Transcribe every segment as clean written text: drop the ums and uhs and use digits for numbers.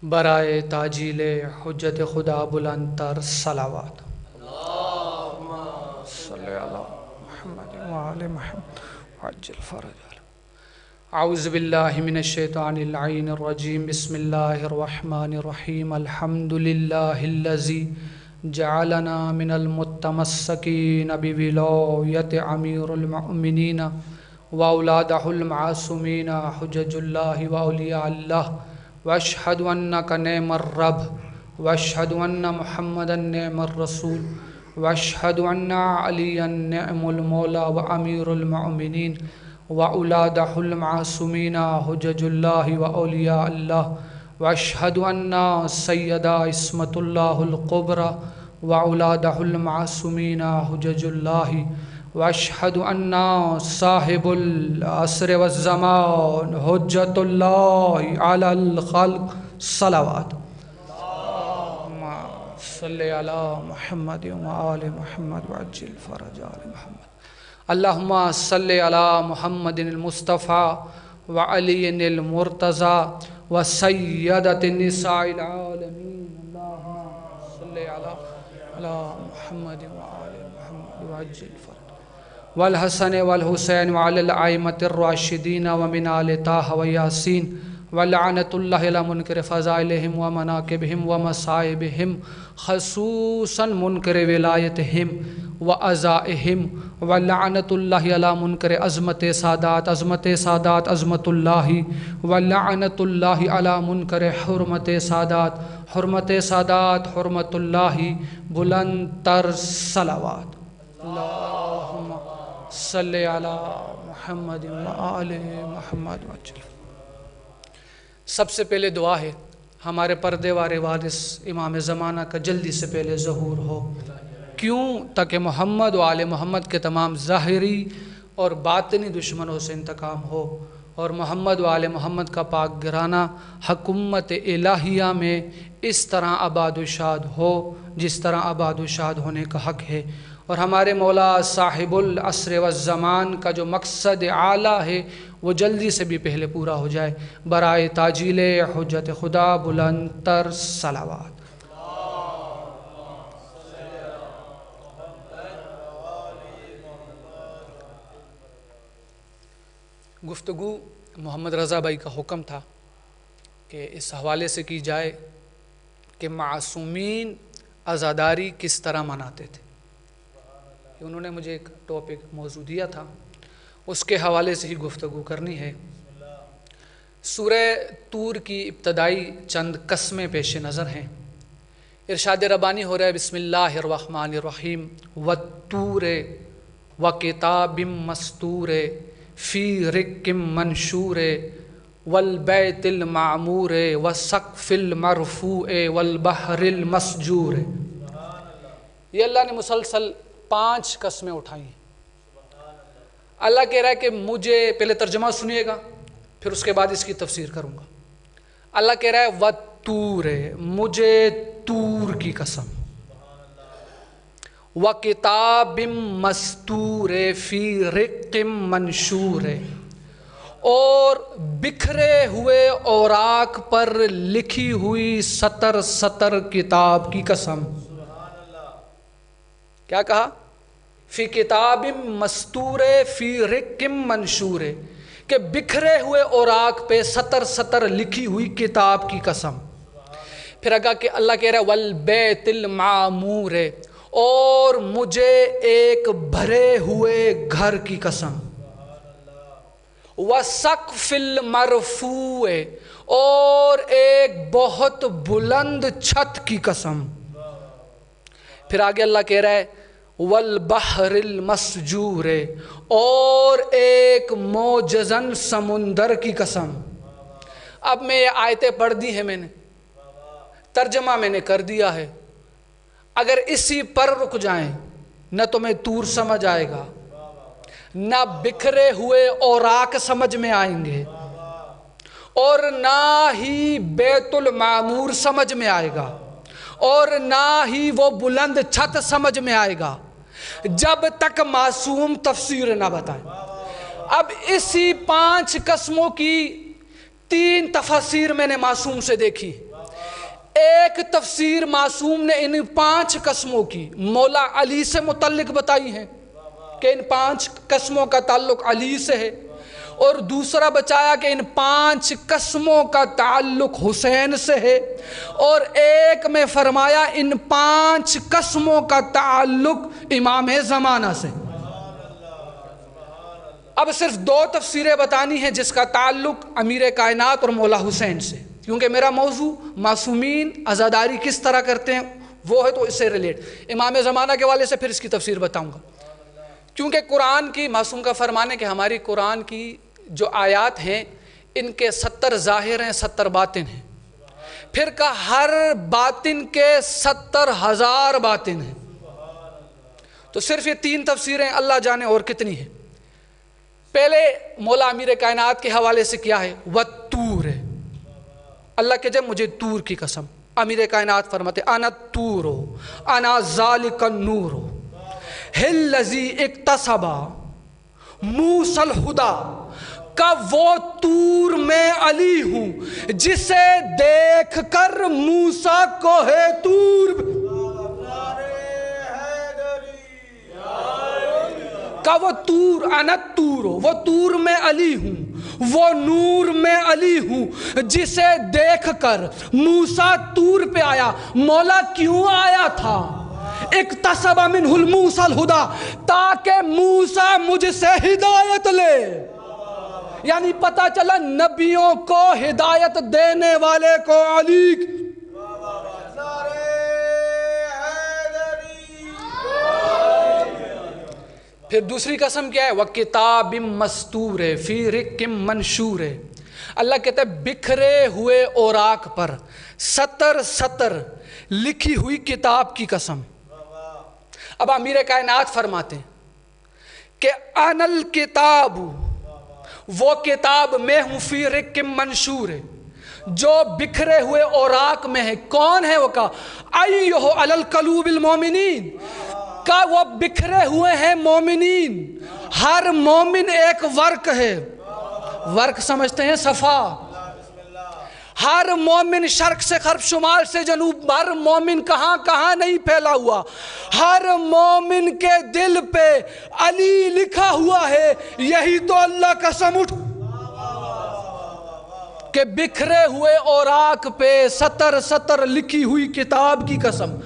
برائے تاجیل حجت خدا بلند تر صلوات صلی علی محمد وآل محمد عجل فرج. اعوذ باللہ من الشیطان اللعین الرجیم. بسم اللہ الرحمن الرحیم. الحمد للہ الذی جعلنا من المتمسکین بولایت امیر المؤمنین واولادہ المعصومین حجج اللہ واولیاء اللہ واشہد انک نعم الرب واشہد ان محمدا نعم الرسول واشہد ان علی نعم المولا وامیر المؤمنین واولادہ المعصومین حجج اللہ واولیاء اللہ واشہد ان سیدہ عصمت اللہ القبرى واولادہ المعصومین حجج اللہ واشہد ان صاحب العصر والزمان حجت اللہ علی الخلق صلوات. صلی علی محمد وآل محمد وعجل فرج آل محمد. اللہم صلی علی محمد المصطفیٰ وعلی المرتضی وسیدۃ النساء العالمین. اللہم صلی علی محمد وآل محمد وعجل فرج والحسن والحسین وعلی الائمة الراشدین ومن آل طہ ویاسین ولعنت اللہ علی منکر فضائلہم ومناقبہم ومصائبہم خصوصاً منکر ولایتہم وعزائہم ولعنت اللہ علی منکر عظمت سادات عظمت سادات عظمت اللہ ولعنت اللہ علی منکر حرمت سادات حرمت سادات حرمت اللہ بلند تر صلوات. اللہم صلی علی محمد وآل محمد وعجل. سب سے پہلے دعا ہے ہمارے پردے وارے وارث امام زمانہ کا جلدی سے پہلے ظہور ہو. کیوں؟ تاکہ محمد و آل محمد کے تمام ظاہری اور باطنی دشمنوں سے انتقام ہو اور محمد و آل محمد کا پاک گرانہ حکومت الہیہ میں اس طرح آباد و شاد ہو جس طرح آباد و شاد ہونے کا حق ہے. اور ہمارے مولا صاحب العصر والزمان کا جو مقصد اعلیٰ ہے وہ جلدی سے بھی پہلے پورا ہو جائے. برائے تاجیل حجت خدا بلند تر صلوات. گفتگو محمد رضا بھائی کا حکم تھا کہ اس حوالے سے کی جائے کہ معصومین عزاداری کس طرح مناتے تھے. انہوں نے مجھے ایک ٹاپک موضوع دیا تھا، اس کے حوالے سے ہی گفتگو کرنی ہے. سورہ طور کی ابتدائی چند قسمیں پیش نظر ہیں. ارشاد ربانی ہو رہا ہے بسم اللہ الرحمن الرحیم والطور وکتاب مستور فی رق منشور والبیت المعمور والسقف المرفوع والبحر المسجور. یہ اللہ نے مسلسل 5 قسمیں اٹھائی ہیں. اللہ کہہ رہا ہے کہ مجھے پہلے ترجمہ سنیے گا پھر اس کے بعد اس کی تفسیر کروں گا. اللہ کہہ رہا ہے والطور، مجھے طور کی قسم، وَكِتَابٍ مَسْطُورٍ فِي رِقٍّ مَنشُورٍ، اور بکھرے ہوئے اوراق پر لکھی ہوئی سطر سطر کتاب کی قسم. کیا کہا؟ فی کتاب مستور فی رق منشور، کہ بکھرے ہوئے اوراق پہ سطر سطر لکھی ہوئی کتاب کی قسم. پھر آگا کہ اللہ کہہ رہا ہے والبیت المعمور، اور مجھے ایک بھرے ہوئے گھر کی قسم. وَسَقْفِ الْمَرْفُوعِ، اور ایک بہت بلند چھت کی قسم. پھر آگے اللہ کہہ رہا ہے والبحر المسجور، اور ایک موجزن سمندر کی قسم. اب میں یہ آیتیں پڑھ دی ہیں، میں نے ترجمہ میں نے کر دیا ہے. اگر اسی پر رک جائیں نہ تمہیں طور سمجھ آئے گا، نہ بکھرے ہوئے اوراق سمجھ میں آئیں گے، اور نہ ہی بیت المعمور سمجھ میں آئے گا، اور نہ ہی وہ بلند چھت سمجھ میں آئے گا جب تک معصوم تفسیر نہ بتائیں. اب اسی 5 قسموں کی 3 تفسیر میں نے معصوم سے دیکھی. ایک تفسیر معصوم نے ان 5 قسموں کی مولا علی سے متعلق بتائی ہیں کہ ان 5 قسموں کا تعلق علی سے ہے، اور دوسرا بچایا کہ ان 5 قسموں کا تعلق حسین سے ہے، اور ایک میں فرمایا ان 5 قسموں کا تعلق امام زمانہ سے۔ اب صرف 2 تفسیریں بتانی ہیں جس کا تعلق امیر کائنات اور مولا حسین سے، کیونکہ میرا موضوع معصومین عزاداری کس طرح کرتے ہیں وہ ہے، تو اس سے ریلیٹ امام زمانہ کے والے سے پھر اس کی تفسیر بتاؤں گا۔ کیونکہ قرآن کی، معصوم کا فرمان ہے کہ ہماری قرآن کی جو آیات ہیں ان کے 70 ظاہر ہیں، 70 باطن ہیں، پھر کا ہر باطن کے 70,000 باطن ہیں، تو صرف یہ 3 تفسیریں اللہ جانے اور کتنی ہیں۔ پہلے مولا امیر کائنات کے حوالے سے کیا ہے، وَالطُّورِ، اللہ کہ جب مجھے طور کی قسم، امیر کائنات فرماتے انا الطور انا ذالک النور الذی اکتسب موسی الہدی، کا وہ طور میں علی ہوں جسے دیکھ کر موسیٰ کوہ طور کا وہ طور، انا الطور، وہ طور میں علی ہوں، وہ نور میں علی ہوں جسے دیکھ کر موسیٰ طور پہ آیا۔ مولا کیوں آیا تھا؟ اکتسب منہ موسیٰ الہدی، تاکہ موسیٰ مجھ سے ہدایت لے، یعنی پتہ چلا نبیوں کو ہدایت دینے والے کو علی۔ پھر دوسری قسم کیا ہے، وَكِتَابٍ مَسْطُورٍ فِي رَقٍّ مَنشُورٍ، اللہ کہتا ہے بکھرے ہوئے اوراق پر 70 لکھی ہوئی کتاب کی قسم۔ اب امیر کائنات فرماتے ہیں کہ انا الکتاب، وہ کتاب میں ہوں، فی رق منشور، جو بکھرے ہوئے اوراق میں ہے۔ کون ہے وہ؟ کہا ایہو علی القلوب المومنین، کا وہ بکھرے ہوئے ہیں مومنین۔ ہر مومن ایک ورق ہے، ورق سمجھتے ہیں صفا، ہر مومن شرق سے غرب، شمال سے جنوب، ہر مومن کہاں کہاں نہیں پھیلا ہوا، ہر مومن کے دل پہ علی لکھا ہوا ہے۔ یہی تو اللہ قسم اٹھ کہ بکھرے ہوئے اوراق پہ 70 لکھی ہوئی کتاب کی قسم۔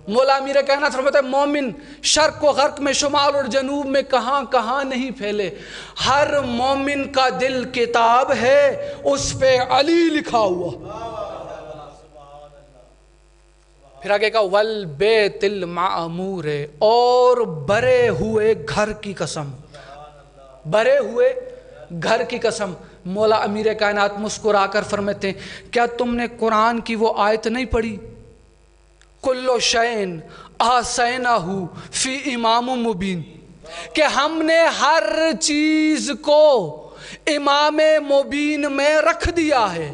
مولا امیر کائنات فرماتا ہے مومن شرق و غرب میں، شمال اور جنوب میں کہاں کہاں نہیں پھیلے، ہر مومن کا دل کتاب ہے، اس پہ علی لکھا ہوا۔ پھر آگے کہا والبیت المعمور، اور بھرے ہوئے گھر کی قسم، بھرے ہوئے گھر کی قسم۔ مولا امیر کائنات مسکرا کر فرماتے ہیں کیا تم نے قرآن کی وہ آیت نہیں پڑھی، کلو شین احصیناہ فی امام مبین، کہ ہم نے ہر چیز کو امام مبین میں رکھ دیا ہے۔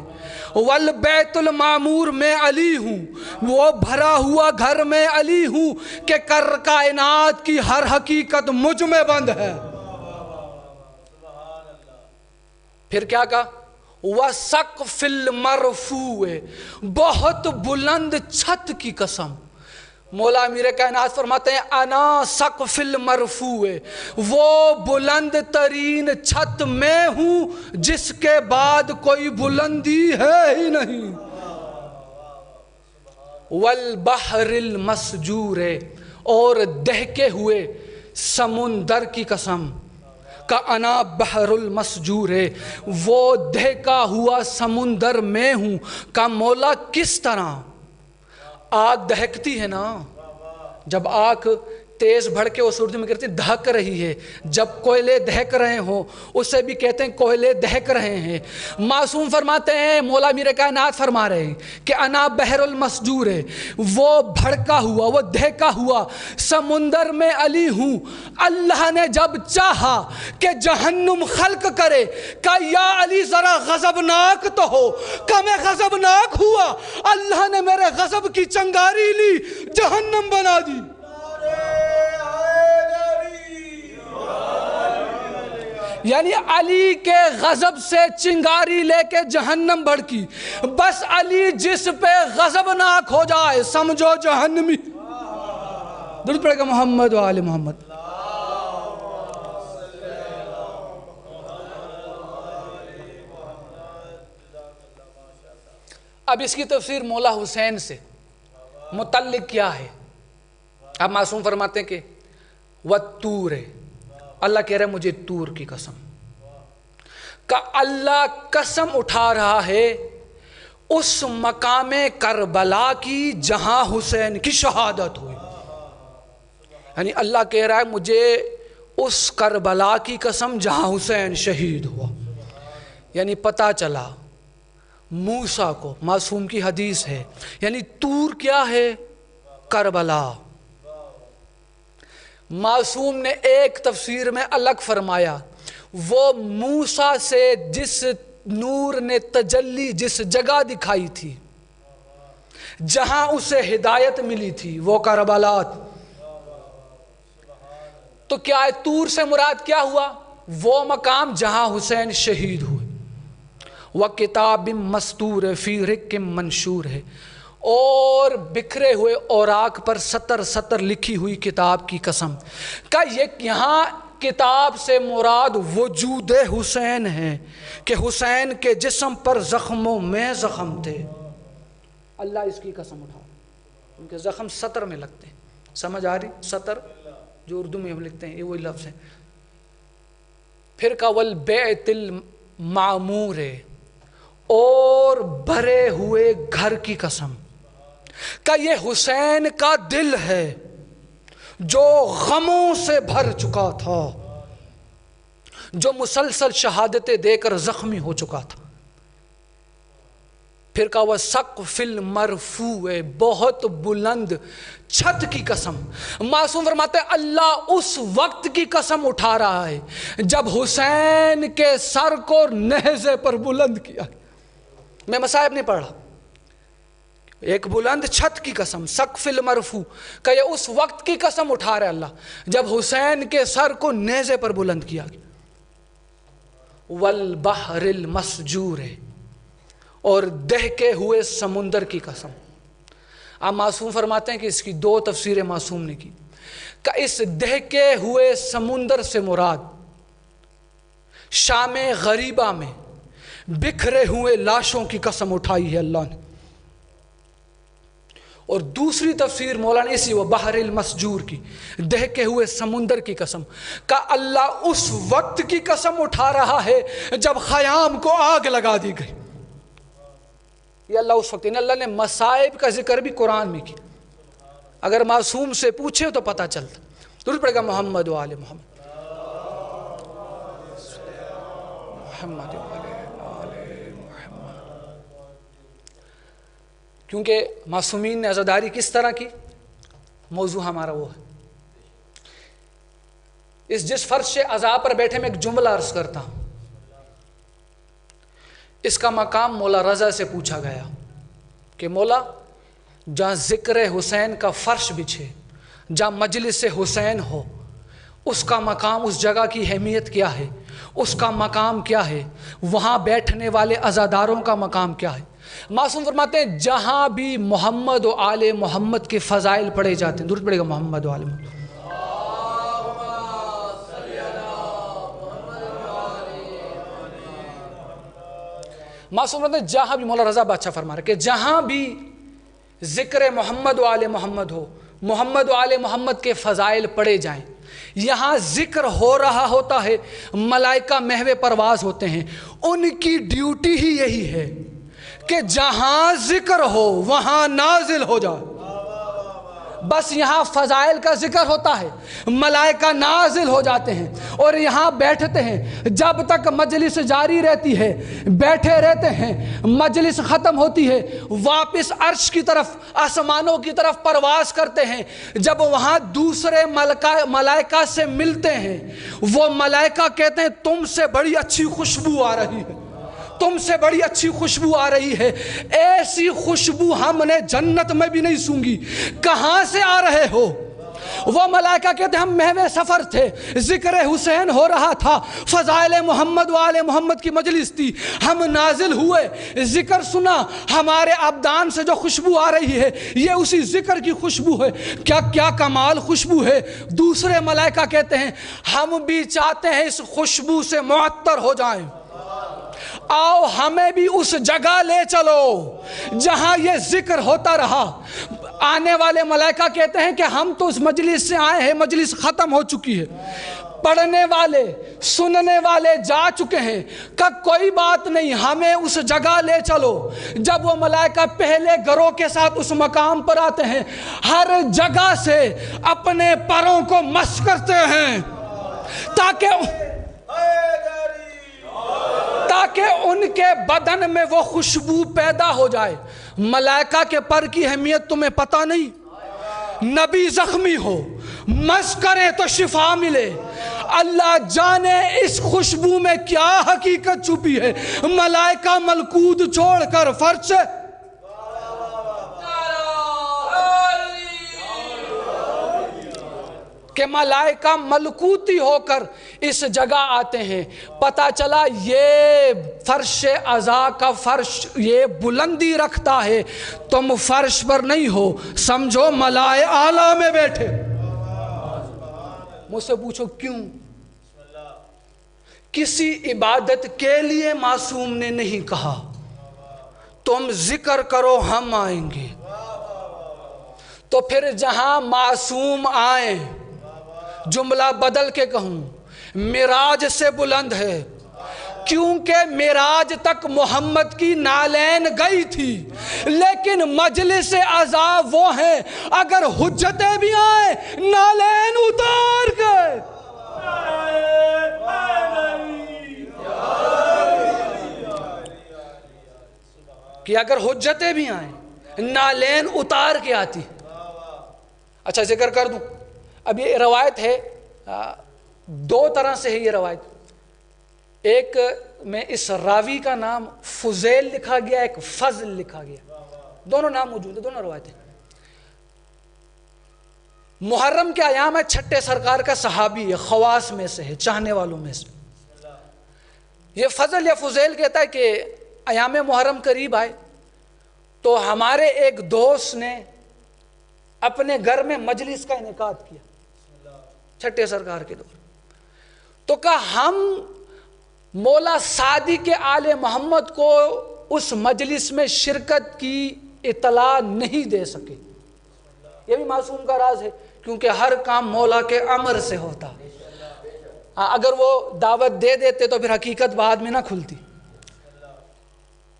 والبیت المعمور میں علی ہوں، وہ بھرا ہوا گھر میں علی ہوں کہ کائنات کی ہر حقیقت مجھ میں بند ہے۔ پھر کیا کہا وَسَقْفِ الْمَرْفُوعِ، بہت بلند چھت کی قسم۔ مولا امیر کائنات فرماتے ہیں انا سقف المرفوع، وہ بلند ترین چھت میں ہوں جس کے بعد کوئی بلندی ہے ہی نہیں۔ والبحر المسجور، اور دہکے ہوئے سمندر کی قسم، کا انا بحر المسجور، وہ دہکا ہوا سمندر میں ہوں۔ کا مولا کس طرح؟ آگ دہکتی ہے نا، جب آگ تیز بڑھ کے اس اردو میں کہتے ہیں دہک رہی ہے، جب کوئلے دہک رہے ہوں اسے بھی کہتے ہیں کوئلے دہک رہے ہیں۔ معصوم فرماتے ہیں، مولا امیر کائنات فرما رہے ہیں کہ انا بحر المسجور، وہ بھڑکا ہوا، وہ دہکا ہوا سمندر میں علی ہوں۔ اللہ نے جب چاہا کہ جہنم خلق کرے، کہا یا علی ذرا غضبناک تو ہو، کہ میں غضبناک ہوا، اللہ نے میرے غضب کی چنگاری لی، جہنم بنا دی۔ یعنی علی کے غضب سے چنگاری لے کے جہنم بھڑکی، بس علی جس پہ غضبناک ہو جائے سمجھو جہنمی۔ درود پڑھے گا محمد و آل محمد۔ اب اس کی تفسیر مولا حسین سے متعلق کیا ہے؟ اب معصوم فرماتے ہیں کہ وَالطُّورِ، اللہ کہہ رہا ہے مجھے طور کی قسم، کہ اللہ قسم اٹھا رہا ہے اس مقام کربلا کی جہاں حسین کی شہادت ہوئی۔ یعنی اللہ کہہ رہا ہے مجھے اس کربلا کی قسم جہاں حسین شہید ہوا۔ یعنی پتہ چلا موسیٰ کو، معصوم کی حدیث ہے، یعنی طور کیا ہے؟ کربلا۔ معصوم نے ایک تفسیر میں الگ فرمایا، وہ موسیٰ سے جس نور نے تجلی جس جگہ دکھائی تھی، جہاں اسے ہدایت ملی تھی، وہ کربلا۔ تو کیا ہے طور سے مراد کیا ہوا؟ وہ مقام جہاں حسین شہید ہوئے۔ وَكِتَابٍ مَسْطُورٍ فِي رَقٍّ منشور ہے، اور بکھرے ہوئے اوراق پر سطر سطر لکھی ہوئی کتاب کی قسم، کہ یہاں کتاب سے مراد وجود حسین ہے، کہ حسین کے جسم پر زخموں میں زخم تھے۔ اللہ اس کی قسم اٹھا، ان کے زخم سطر میں لگتے ہیں۔ سمجھ آ رہی؟ سطر جو اردو میں ہم لکھتے ہیں یہ وہی لفظ ہے۔ پھر کا والبیت المعمور ہے، اور بھرے ہوئے گھر کی قسم، کہ یہ حسین کا دل ہے جو غموں سے بھر چکا تھا، جو مسلسل شہادتیں دے کر زخمی ہو چکا تھا۔ پھر کا وہ سقف المرفوع، بہت بلند چھت کی قسم۔ معصوم فرماتے ہیں اللہ اس وقت کی قسم اٹھا رہا ہے جب حسین کے سر کو نیزے پر بلند کیا۔ میں مصائب نہیں پڑھ رہا، ایک بلند چھت کی قسم، سقف المرفوع، کہ یہ اس وقت کی قسم اٹھا رہا ہے اللہ جب حسین کے سر کو نیزے پر بلند کیا گیا۔ والبحر المسجور ہے، اور دہکے ہوئے سمندر کی قسم۔ آپ معصوم فرماتے ہیں کہ اس کی دو تفسیریں معصوم نے کی، کہ اس دہکے ہوئے سمندر سے مراد شام غریبہ میں بکھرے ہوئے لاشوں کی قسم اٹھائی ہے اللہ نے۔ اور دوسری تفسیر مولانا اسی وہ بحر المسجور کی، دہکے ہوئے سمندر کی قسم، کہ اللہ اس وقت کی قسم اٹھا رہا ہے جب خیام کو آگ لگا دی گئی۔ یہ اللہ اس وقت، اللہ نے مصائب کا ذکر بھی قرآن میں کیا، اگر معصوم سے پوچھے تو پتہ چلتا۔ درود پڑھے گا محمد و آل محمد۔ محمد و آل محمد۔ کیونکہ معصومین نے عزاداری کس طرح کی، موضوع ہمارا وہ ہے۔ جس فرش سے عزا پر بیٹھے میں ایک جملہ عرض کرتا ہوں، اس کا مقام مولا رضا سے پوچھا گیا کہ مولا جہاں ذکر حسین کا فرش بچھے، جہاں مجلس حسین ہو، اس کا مقام، اس جگہ کی اہمیت کیا ہے، اس کا مقام کیا ہے، وہاں بیٹھنے والے عزاداروں کا مقام کیا ہے؟ معصوم فرماتے ہیں جہاں بھی محمد و آل محمد کے فضائل پڑھے جاتے ہیں، درود پڑھے گا محمد و آل محمد، معصوم فرماتے ہیں جہاں بھی، مولا رضا بادشاہ فرما رہے کہ جہاں بھی ذکر محمد و آل محمد ہو، محمد و آل محمد کے فضائل پڑھے جائیں، یہاں ذکر ہو رہا ہوتا ہے، ملائکہ محو پرواز ہوتے ہیں، ان کی ڈیوٹی ہی یہی ہے کہ جہاں ذکر ہو وہاں نازل ہو جائے۔ بس یہاں فضائل کا ذکر ہوتا ہے، ملائکہ نازل ہو جاتے ہیں اور یہاں بیٹھتے ہیں، جب تک مجلس جاری رہتی ہے بیٹھے رہتے ہیں، مجلس ختم ہوتی ہے واپس عرش کی طرف، آسمانوں کی طرف پرواز کرتے ہیں۔ جب وہاں دوسرے ملائکہ سے ملتے ہیں، وہ ملائکہ کہتے ہیں تم سے بڑی اچھی خوشبو آ رہی ہے، تم سے بڑی اچھی خوشبو آ رہی ہے، ایسی خوشبو ہم نے جنت میں بھی نہیں سونگھی، کہاں سے آ رہے ہو؟ وہ ملائکہ کہتے ہیں ہم محو سفر تھے، ذکر حسین ہو رہا تھا، فضائل محمد و آل محمد کی مجلس تھی، ہم نازل ہوئے، ذکر سنا، ہمارے ابدان سے جو خوشبو آ رہی ہے یہ اسی ذکر کی خوشبو ہے، کیا کمال خوشبو ہے۔ دوسرے ملائکہ کہتے ہیں ہم بھی چاہتے ہیں اس خوشبو سے معطر ہو جائیں، آؤ ہمیں بھی اس جگہ لے چلو جہاں یہ ذکر ہوتا رہا۔ آنے والے ملائکہ کہتے ہیں کہ ہم تو اس مجلس سے آئے ہیں، مجلس ختم ہو چکی ہے، پڑھنے والے سننے والے جا چکے ہیں، کہ کوئی بات نہیں ہمیں اس جگہ لے چلو۔ جب وہ ملائکہ پہلے گروہ کے ساتھ اس مقام پر آتے ہیں، ہر جگہ سے اپنے پروں کو مس کرتے ہیں تاکہ ان کے بدن میں وہ خوشبو پیدا ہو جائے۔ ملائکہ کے پر کی اہمیت تمہیں پتہ نہیں؟ نبی زخمی ہو، مس کرے تو شفا ملے، اللہ جانے اس خوشبو میں کیا حقیقت چھپی ہے۔ ملائکہ ملکوت چھوڑ کر فرش سے کہ ملائکہ ملکوتی ہو کر اس جگہ آتے ہیں، پتہ چلا یہ فرش عزا کا فرش یہ بلندی رکھتا ہے، تم فرش پر نہیں ہو، سمجھو ملائے اعلیٰ میں بیٹھے۔ مجھ سے پوچھو کیوں؟ کسی عبادت کے لیے معصوم نے نہیں کہا تم ذکر کرو ہم آئیں گے، تو پھر جہاں معصوم آئیں، جملہ بدل کے کہوں معراج سے بلند ہے، کیونکہ معراج تک محمد کی نالین گئی تھی، لیکن مجلس عزا وہ ہیں اگر حجتیں بھی آئیں نالین اتار گئے۔ کہ اگر حجتیں بھی آئیں نالین اتار کے آتی۔ اچھا ذکر کر دوں، اب یہ روایت ہے، دو طرح سے ہے یہ روایت، ایک میں اس راوی کا نام فضیل لکھا گیا، ایک فضل لکھا گیا، دونوں نام موجود ہیں، دونوں روایتیں۔ محرم کے ایام ہے، چھٹے سرکار کا صحابی ہے، خواص میں سے ہے، چاہنے والوں میں سے۔ یہ فضل یا فضیل کہتا ہے کہ ایام محرم قریب آئے تو ہمارے ایک دوست نے اپنے گھر میں مجلس کا انعقاد کیا چھٹے سرکار کے دور، تو کہا ہم مولا سعدی کے آل محمد کو اس مجلس میں شرکت کی اطلاع نہیں دے سکے۔ یہ بھی معصوم کا راز ہے، کیونکہ ہر کام مولا کے امر سے ہوتا، اگر وہ دعوت دے دیتے تو پھر حقیقت بعد میں نہ کھلتی۔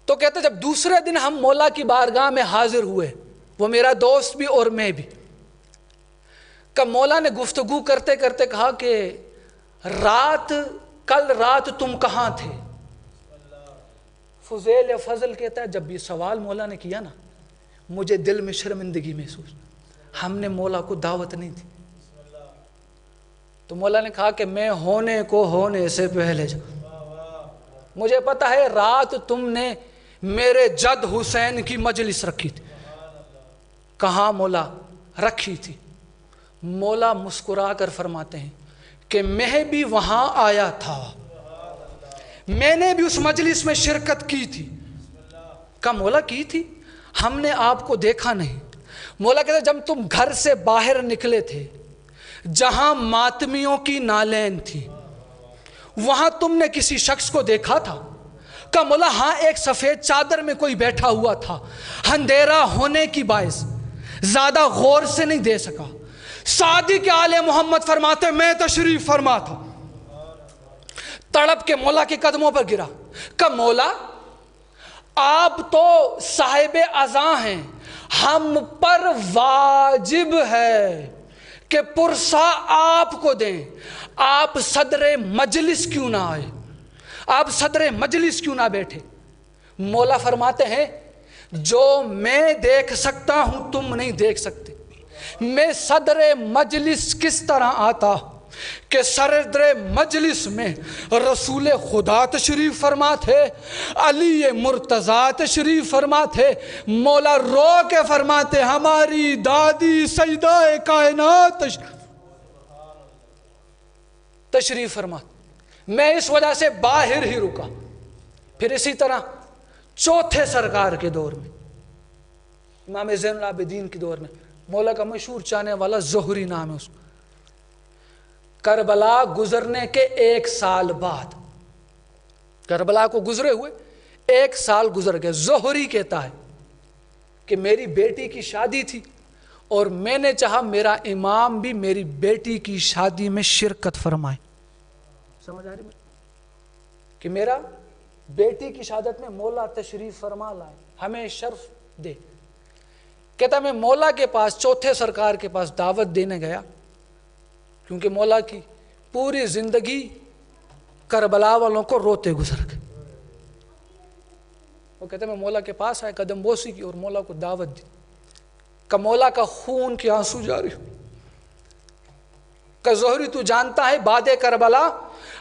تو کہتے جب دوسرے دن ہم مولا کی بارگاہ میں حاضر ہوئے، وہ میرا دوست بھی اور میں بھی، کہ مولا نے گفتگو کرتے کرتے کہا کہ کل رات تم کہاں تھے؟ فضیل یا فضل کہتا ہے جب یہ سوال مولا نے کیا نا، مجھے دل میں شرمندگی محسوس، ہم نے مولا کو دعوت نہیں دی۔ تو مولا نے کہا کہ میں ہونے کو ہونے سے پہلے مجھے پتا ہے رات تم نے میرے جد حسین کی مجلس رکھی تھی۔ کہاں مولا؟ رکھی تھی۔ مولا مسکرا کر فرماتے ہیں کہ میں بھی وہاں آیا تھا، میں نے بھی اس مجلس میں شرکت کی تھی۔ کہا مولا کی تھی؟ ہم نے آپ کو دیکھا نہیں۔ مولا کہتے جب تم گھر سے باہر نکلے تھے، جہاں ماتمیوں کی نالین تھی، وہاں تم نے کسی شخص کو دیکھا تھا؟ کہا مولا ہاں، ایک سفید چادر میں کوئی بیٹھا ہوا تھا، اندھیرا ہونے کی باعث زیادہ غور سے نہیں دے سکا۔ سعدی کے آل محمد فرماتے میں تشریف فرما تھا، تڑپ کے مولا کے قدموں پر گرا، کہ مولا آپ تو صاحب عزا ہیں، ہم پر واجب ہے کہ پرسہ آپ کو دیں، آپ صدر مجلس کیوں نہ آئے، آپ صدر مجلس کیوں نہ بیٹھے؟ مولا فرماتے ہیں جو میں دیکھ سکتا ہوں تم نہیں دیکھ سکتے۔ میں صدر مجلس کس طرح آتا، کہ صدر مجلس میں رسول خدا تشریف فرما تھے، علی مرتضیٰ تشریف فرما تھے، مولا رو کے فرماتے ہماری دادی سیدہ کائنات تشریف فرما۔ میں اس وجہ سے باہر ہی رکا۔ پھر اسی طرح چوتھے سرکار کے دور میں، امام زین العابدین کے دور میں، مولا کا مشہور چاہنے والا زہری نام ہے اس کو، کربلا گزرنے کے 1 سال بعد، کربلا کو گزرے ہوئے 1 سال گزر گئے، زہری کہتا ہے کہ میری بیٹی کی شادی تھی اور میں نے چاہا میرا امام بھی میری بیٹی کی شادی میں شرکت فرمائے۔ سمجھ آ رہی ہے کہ میرا بیٹی کی شہادت میں مولا تشریف فرما لائے، ہمیں شرف دے۔ کہتا میں مولا کے پاس، چوتھے سرکار کے پاس دعوت دینے گیا، کیونکہ مولا کی پوری زندگی کربلا والوں کو روتے گزر گئے۔ وہ کہتے میں مولا کے پاس آئے، قدم بوسی کی اور مولا کو دعوت دی کہ مولا کا خون کے آنسو جاری ہو، کہ زہری تو جانتا ہے بعد کربلا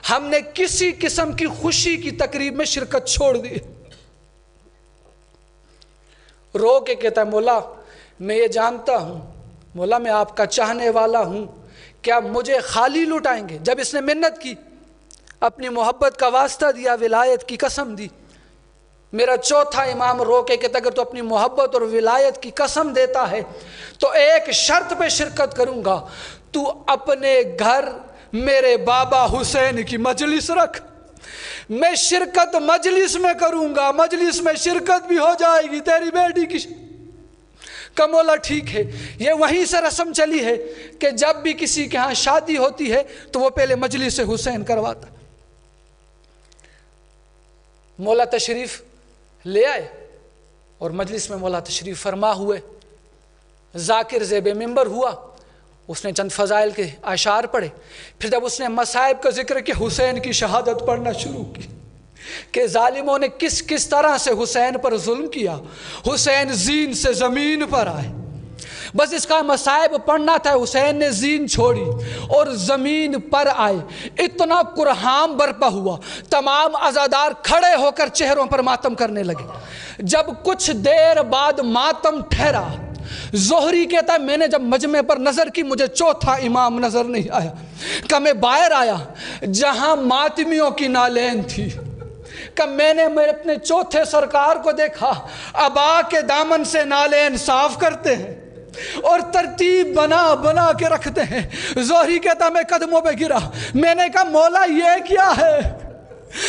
ہم نے کسی قسم کی خوشی کی تقریب میں شرکت چھوڑ دی۔ رو کے کہتا ہے مولا میں یہ جانتا ہوں، مولا میں آپ کا چاہنے والا ہوں، کیا مجھے خالی لٹائیں گے؟ جب اس نے منت کی، اپنی محبت کا واسطہ دیا، ولایت کی قسم دی، میرا چوتھا امام رو کے کہتا اگر تو اپنی محبت اور ولایت کی قسم دیتا ہے تو ایک شرط پہ شرکت کروں گا، تو اپنے گھر میرے بابا حسین کی مجلس رکھ، میں شرکت مجلس میں کروں گا، مجلس میں شرکت بھی ہو جائے گی تیری بیٹی کی۔ کہ مولا ٹھیک ہے۔ یہ وہیں سے رسم چلی ہے کہ جب بھی کسی کے ہاں شادی ہوتی ہے تو وہ پہلے مجلس حسین کرواتا۔ مولا تشریف لے آئے اور مجلس میں مولا تشریف فرما ہوئے، ذاکر زیب منبر ہوا، اس نے چند فضائل کے اشعار پڑھے، پھر جب اس نے مصائب کا ذکر کہ حسین کی شہادت پڑھنا شروع کی کہ ظالموں نے کس کس طرح سے حسین پر ظلم کیا، حسین زین سے زمین پر آئے، بس اس کا مصائب پڑھنا تھا، حسین نے زین چھوڑی اور زمین پر آئے، اتنا قرہام برپا ہوا، تمام عزادار کھڑے ہو کر چہروں پر ماتم کرنے لگے۔ جب کچھ دیر بعد ماتم ٹھہرا، زہری کہتا ہے میں نے جب مجمع پر نظر کی مجھے چوتھا امام نظر نہیں آیا، کہ میں باہر آیا جہاں ماتمیوں کی نالین تھی، کہ میں نے اپنے چوتھے سرکار کو دیکھا ابا کے دامن سے نالین صاف کرتے ہیں اور ترتیب بنا بنا کے رکھتے ہیں۔ زہری کہتا میں قدموں پہ گرا، میں نے کہا مولا یہ کیا ہے؟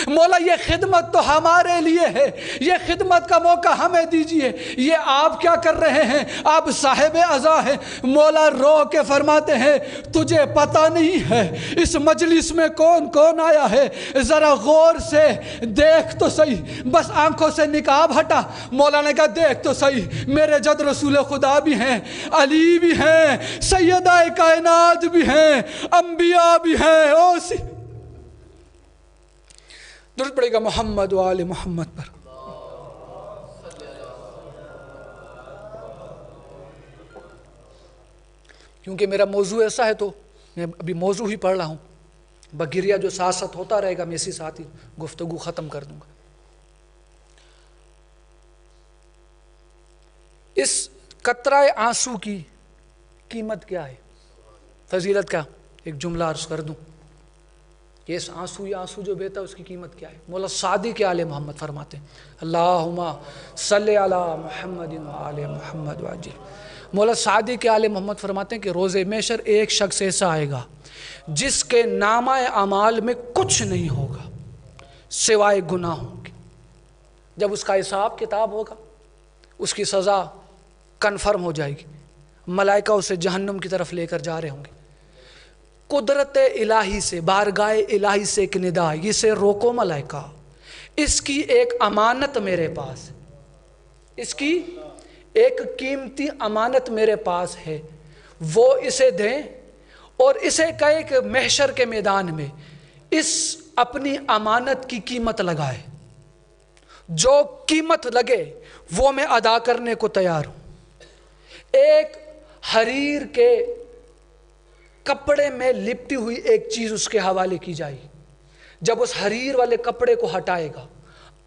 مولا یہ خدمت تو ہمارے لیے ہے، یہ خدمت کا موقع ہمیں دیجئے، یہ آپ کیا کر رہے ہیں؟ آپ صاحب عزا ہیں۔ مولا رو کے فرماتے ہیں تجھے پتہ نہیں ہے اس مجلس میں کون کون آیا ہے، ذرا غور سے دیکھ تو صحیح، بس آنکھوں سے نقاب ہٹا۔ مولا نے کہا دیکھ تو صحیح، میرے جد رسول خدا بھی ہیں، علی بھی ہیں، سیدہ کائنات بھی ہیں، انبیاء بھی ہیں، اوسی درود پڑے گا محمد و آل محمد پر۔ کیونکہ میرا موضوع ایسا ہے تو میں ابھی موضوع ہی پڑھ رہا ہوں، بگیریا جو ساتھ ساتھ ہوتا رہے گا میں اسی ساتھ ہی گفتگو ختم کر دوں گا۔ اس قطرہ آنسو کی قیمت کیا ہے، فضیلت کا ایک جملہ عرض کر دوں کہ اس آنسو یا آنسو جو بہتا ہے اس کی قیمت کیا ہے۔ مولا سعدی کے آل محمد فرماتے ہیں اللہم صلی علی محمد و آل محمد وعجل۔ مولا سعدی کے آل محمد فرماتے ہیں کہ روز محشر ایک شخص ایسا آئے گا جس کے نامہ اعمال میں کچھ نہیں ہوگا سوائے گناہوں کے۔ جب اس کا حساب کتاب ہوگا اس کی سزا کنفرم ہو جائے گی، ملائکہ اسے جہنم کی طرف لے کر جا رہے ہوں گے۔ قدرت الہی سے، بارگاہ الہی سے ایک ندا، اسے روکو ملائکہ، اس کی ایک امانت میرے پاس ہے، اس کی ایک قیمتی امانت میرے پاس ہے، وہ اسے دیں اور اسے کہے کہ محشر کے میدان میں اس اپنی امانت کی قیمت لگائے، جو قیمت لگے وہ میں ادا کرنے کو تیار ہوں۔ ایک حریر کے کپڑے میں لپٹی ہوئی ایک چیز اس کے حوالے کی جائے گی. جب اس حریر والے کپڑے کو ہٹائے گا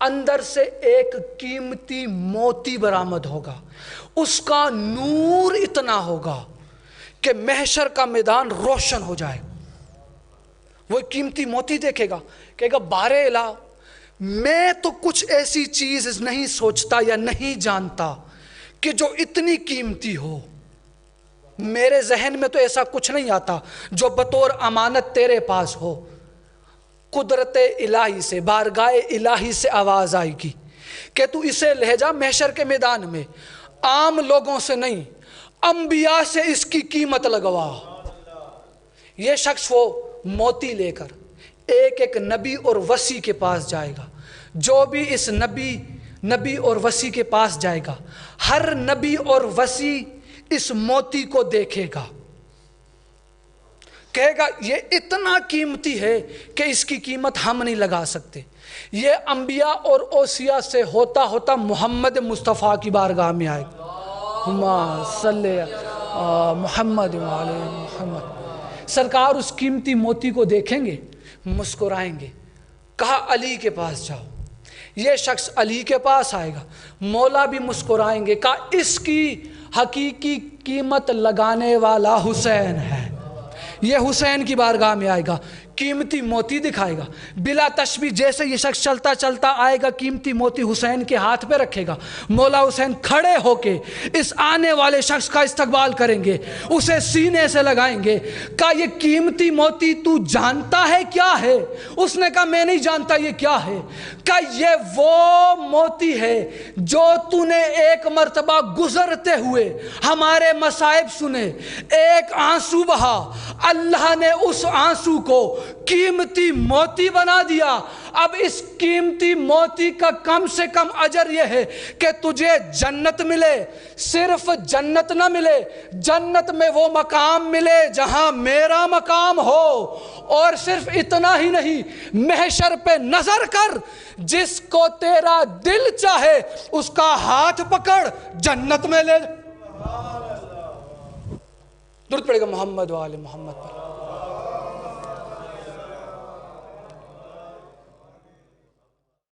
اندر سے ایک قیمتی موتی برآمد ہوگا. اس کا نور اتنا ہوگا کہ محشر کا میدان روشن ہو جائے. وہ قیمتی موتی دیکھے گا، کہے گا بارے الہ میں تو کچھ ایسی چیز نہیں سوچتا یا نہیں جانتا کہ جو اتنی قیمتی ہو. میرے ذہن میں تو ایسا کچھ نہیں آتا جو بطور امانت تیرے پاس ہو. قدرت الہی سے، بارگاہ الہی سے آواز آئے گی کہ تو اسے لے جا محشر کے میدان میں، عام لوگوں سے نہیں، انبیاء سے اس کی قیمت لگوا. یہ شخص وہ موتی لے کر ایک ایک نبی اور وصی کے پاس جائے گا. جو بھی اس نبی اور وصی کے پاس جائے گا، ہر نبی اور وصی اس موتی کو دیکھے گا، کہے گا یہ اتنا قیمتی ہے کہ اس کی قیمت ہم نہیں لگا سکتے. یہ انبیاء اور اوصیاء سے ہوتا ہوتا محمد مصطفیٰ کی بارگاہ میں آئے گا. اللہم صلی محمد وعلی محمد. سرکار اس قیمتی موتی کو دیکھیں گے، مسکرائیں گے. کہا علی کے پاس جاؤ. یہ شخص علی کے پاس آئے گا، مولا بھی مسکرائیں گے. کہا اس کی حقیقی قیمت لگانے والا حسین ہے. یہ حسین کی بارگاہ میں آئے گا، قیمتی موتی دکھائے گا بلا تشبیہ. جیسے یہ شخص چلتا چلتا آئے گا، قیمتی موتی حسین کے ہاتھ پہ رکھے گا. مولا حسین کھڑے ہو کے اس آنے والے شخص کا استقبال کریں گے، اسے سینے سے لگائیں گے. کہا یہ قیمتی موتی تو جانتا ہے کیا ہے؟ اس نے کہا میں نہیں جانتا یہ کیا ہے. کہا یہ وہ موتی ہے جو تو نے ایک مرتبہ گزرتے ہوئے ہمارے مصائب سنے، ایک آنسو بہا، اللہ نے اس آنسو کو قیمتی موتی بنا دیا. اب اس قیمتی موتی کا کم سے کم اجر یہ ہے کہ تجھے جنت ملے. صرف جنت نہ ملے، جنت میں وہ مقام ملے جہاں میرا مقام ہو. اور صرف اتنا ہی نہیں، محشر پہ نظر کر، جس کو تیرا دل چاہے اس کا ہاتھ پکڑ جنت میں لے. درود پڑے گا محمد وآل محمد پر.